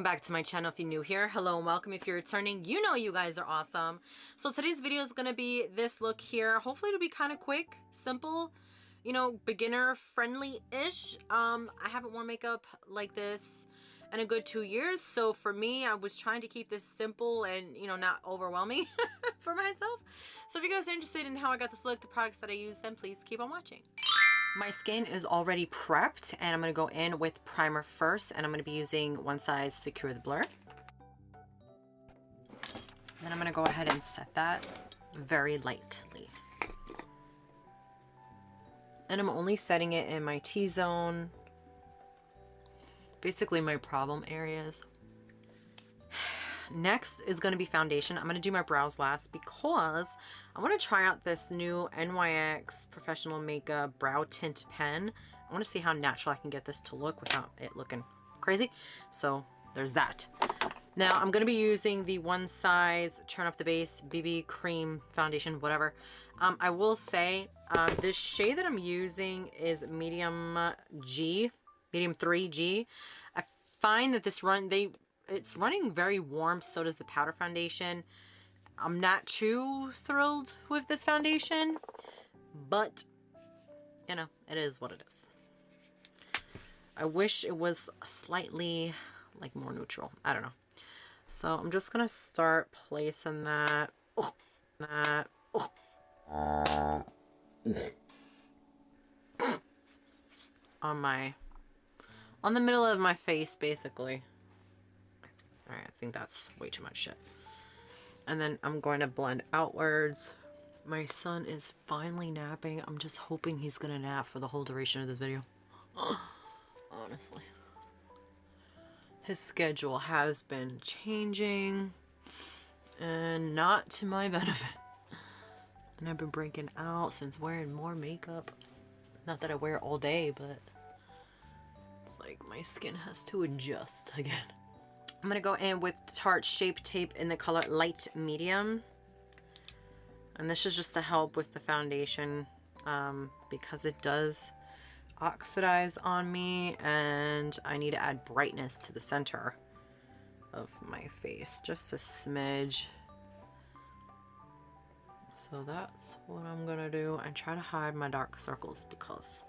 welcome back to my channel if you're new here. Hello and welcome if you're returning. You know you guys are awesome. So today's video is going to be this look here. Hopefully it'll be kind of quick, simple, you know, beginner friendly-ish. I haven't worn makeup like this in a good 2 years. So for me, I was trying to keep this simple and, you know, not overwhelming for myself. So if you guys are interested in how I got this look, the products that I use, then please keep on watching. My skin is already prepped and I'm going to go in with primer first, and I'm going to be using One Size Secure the Blur. Then I'm going to go ahead and set that very lightly. And I'm only setting it in my T-zone, basically my problem areas. Next is going to be foundation. I'm going to do my brows last because I want to try out this new NYX Professional Makeup Brow Tint Pen. I want to see how natural I can get this to look without it looking crazy. So there's that. Now I'm going to be using the One Size Turn Up the Base BB Cream Foundation, whatever. I will say this shade that I'm using is medium 3G. I find that this it's running very warm, so does the powder foundation. I'm not too thrilled with this foundation, but you know, it is what it is. I wish it was slightly like more neutral. I don't know. So I'm just gonna start placing that, on the middle of my face, basically. Alright, I think that's way too much shit. And then I'm going to blend outwards. My son is finally napping. I'm just hoping he's gonna nap for the whole duration of this video. Honestly. His schedule has been changing, and not to my benefit. And I've been breaking out since wearing more makeup. Not that I wear it all day, but it's like my skin has to adjust again. I'm going to go in with Tarte Shape Tape in the color Light Medium. And this is just to help with the foundation because it does oxidize on me, and I need to add brightness to the center of my face. Just a smidge. So that's what I'm going to do. And try to hide my dark circles because...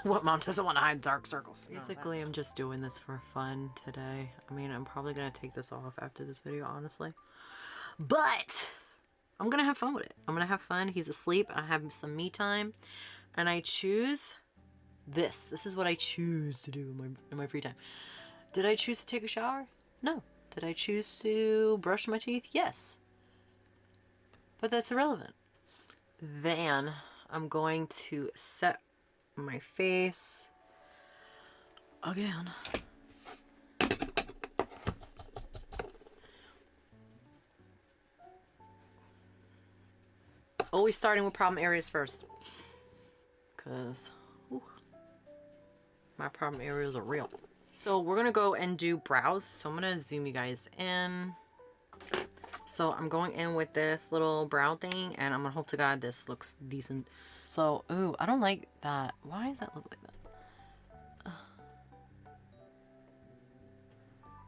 What mom doesn't want to hide dark circles? Basically, I'm just doing this for fun today. I mean, I'm probably going to take this off after this video, honestly. But I'm going to have fun with it. I'm going to have fun. He's asleep. I have some me time. And I choose this. This is what I choose to do in my free time. Did I choose to take a shower? No. Did I choose to brush my teeth? Yes. But that's irrelevant. Then I'm going to set my face again. Always starting with problem areas first, because my problem areas are real. So we're gonna go and do brows. So I'm gonna zoom you guys in. So I'm going in with this little brow thing, and I'm gonna hope to God this looks decent. So, ooh, I don't like that. Why does that look like that?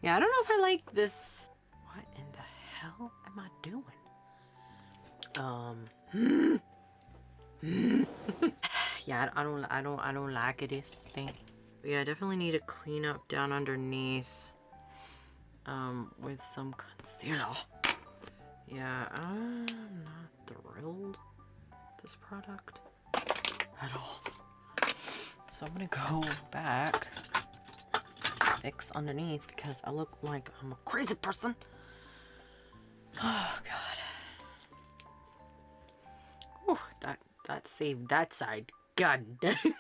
Yeah, I don't know if I like this. What in the hell am I doing? Yeah, I don't like this thing. But yeah, I definitely need to clean up down underneath with some concealer. Yeah, I'm not thrilled with this product at all. So I'm gonna go back, fix underneath, because I look like I'm a crazy person. Oh god. Whew, that saved that side. God dang.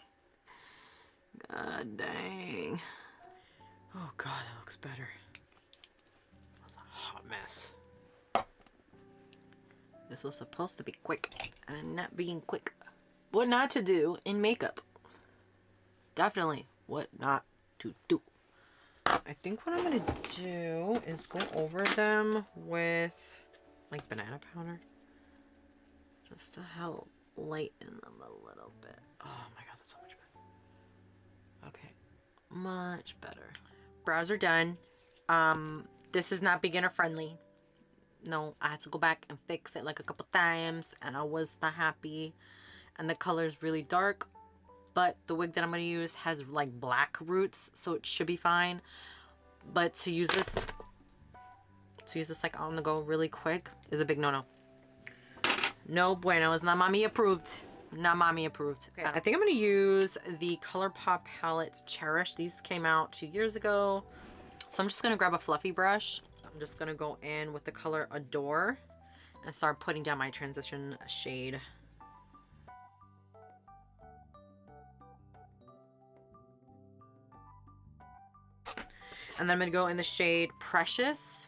God dang. Oh god, that looks better. That was a hot mess. This was supposed to be quick, and I'm not being quick. What not to do in makeup. Definitely what not to do. I think what I'm gonna do is go over them with like banana powder, just to help lighten them a little bit. Oh my god, that's so much better. Okay, much better. Brows are done. This is not beginner friendly. No, I had to go back and fix it like a couple times and I was not happy. And the color is really dark, but the wig that I'm going to use has like black roots, so it should be fine. But to use this like on the go really quick is a big no-no. No bueno. It's not mommy approved. Not mommy approved. Okay, I think I'm going to use the ColourPop palette Cherish. These came out 2 years ago. So I'm just going to grab a fluffy brush. I'm just going to go in with the color Adore and start putting down my transition shade. And then I'm going to go in the shade Precious.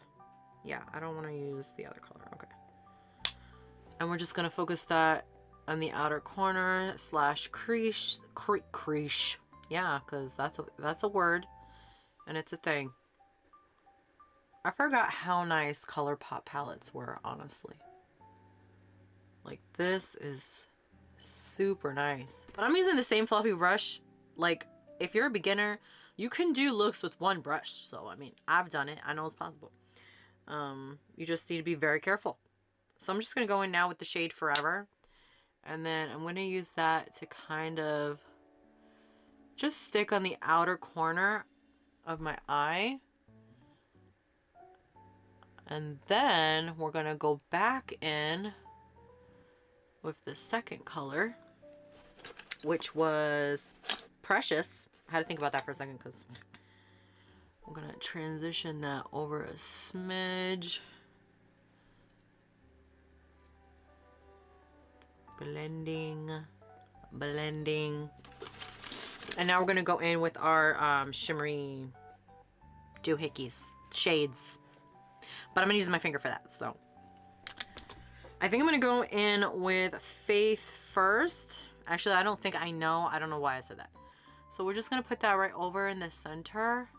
Yeah, I don't want to use the other color. Okay. And we're just going to focus that on the outer corner slash crease. Crease. Yeah, because that's a word. And it's a thing. I forgot how nice ColourPop palettes were, honestly. Like, this is super nice. But I'm using the same fluffy brush. Like, if you're a beginner, you can do looks with one brush. So, I mean, I've done it. I know it's possible. You just need to be very careful. So I'm just going to go in now with the shade Forever. And then I'm going to use that to kind of just stick on the outer corner of my eye. And then we're going to go back in with the second color, which was Precious. I had to think about that for a second because I'm going to transition that over a smidge. Blending. And now we're going to go in with our shimmery doohickeys, shades. But I'm going to use my finger for that, so. I think I'm going to go in with Faith first. Actually, I don't know why I said that. So we're just going to put that right over in the center.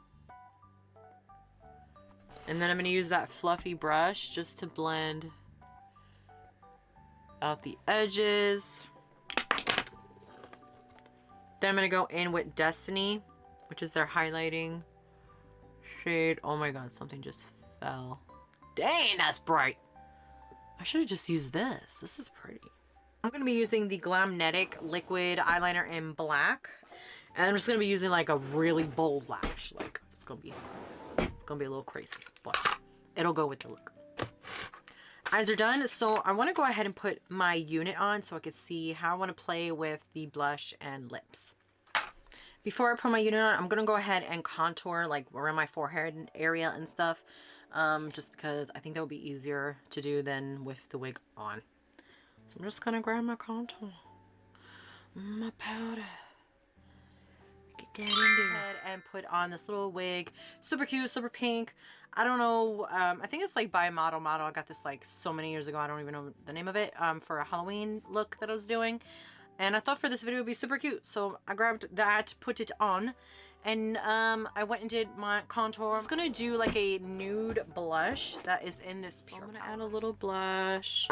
And then I'm going to use that fluffy brush just to blend out the edges. Then I'm going to go in with Destiny, which is their highlighting shade. Oh my god, something just fell. Dang, that's bright. I should have just used this. This is pretty. I'm going to be using the Glamnetic liquid eyeliner in black. And I'm just going to be using like a really bold lash. Like, it's going to be a little crazy, but it'll go with the look. Eyes are done, so I want to go ahead and put my unit on so I can see how I want to play with the blush and lips. Before I put my unit on, I'm going to go ahead and contour like around my forehead area and stuff. Just because I think that would be easier to do than with the wig on. So I'm just going to grab my contour, my powder, get into it, and put on this little wig. Super cute, super pink. I don't know, I think it's like by Model. I got this like so many years ago. I don't even know the name of it, for a Halloween look that I was doing. And I thought for this video it would be super cute. So I grabbed that, put it on, and I went and did my contour. I'm just gonna do like a nude blush that is in this pure. I'm gonna add a little blush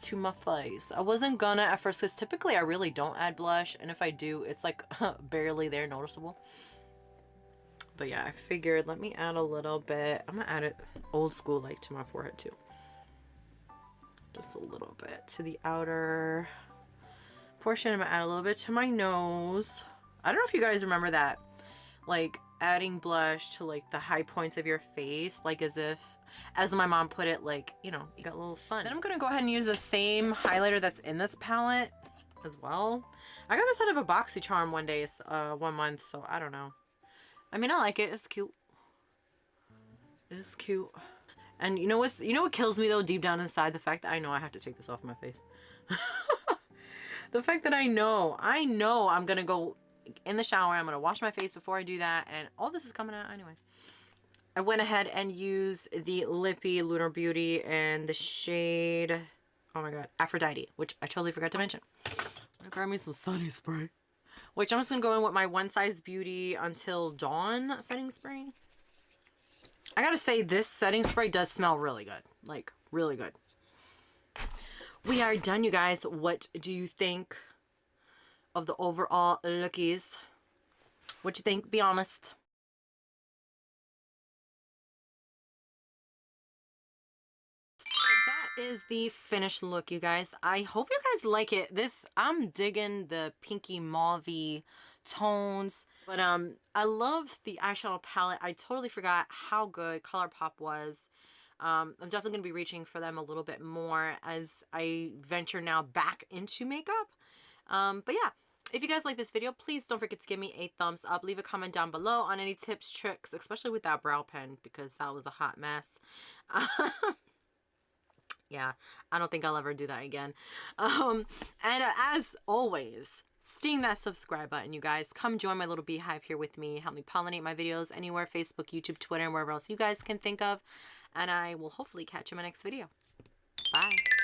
to my face. I wasn't gonna at first because typically I really don't add blush, and if I do, it's like barely there, noticeable. But yeah, I figured let me add a little bit. I'm gonna add it old school like to my forehead too. Just a little bit to the outer portion. I'm gonna add a little bit to my nose. I don't know if you guys remember that, like adding blush to like the high points of your face, like as my mom put it, like, you know, you got a little sun. Then I'm gonna go ahead and use the same highlighter that's in this palette as well. I got this out of a BoxyCharm one month, so I don't know. I mean, I like it. It's cute. It's cute. And you know what kills me though, deep down inside? The fact that I know I have to take this off my face. The fact that I know I'm gonna go in the shower, I'm gonna wash my face before I do that, and all this is coming out anyway. I went ahead and used the Lippy Lunar Beauty and the shade, oh my god, Aphrodite, which I totally forgot to mention. I'm gonna grab me some Sunny Spray, which I'm just gonna go in with my One Size Beauty Until Dawn setting spray. I gotta say, this setting spray does smell really good, like really good. We are done, you guys. What do you think of the overall lookies? What you think? Be honest. is the finished look, you guys. I hope you guys like it. I'm digging the pinky mauvey tones, but I love the eyeshadow palette. I totally forgot how good ColourPop was. I'm definitely going to be reaching for them a little bit more as I venture now back into makeup. But yeah, if you guys like this video, please don't forget to give me a thumbs up. Leave a comment down below on any tips, tricks, especially with that brow pen, because that was a hot mess. Yeah, I don't think I'll ever do that again. And as always, sting that subscribe button, you guys. Come join my little beehive here with me. Help me pollinate my videos anywhere, Facebook, YouTube, Twitter, and wherever else you guys can think of. And I will hopefully catch you in my next video. Bye.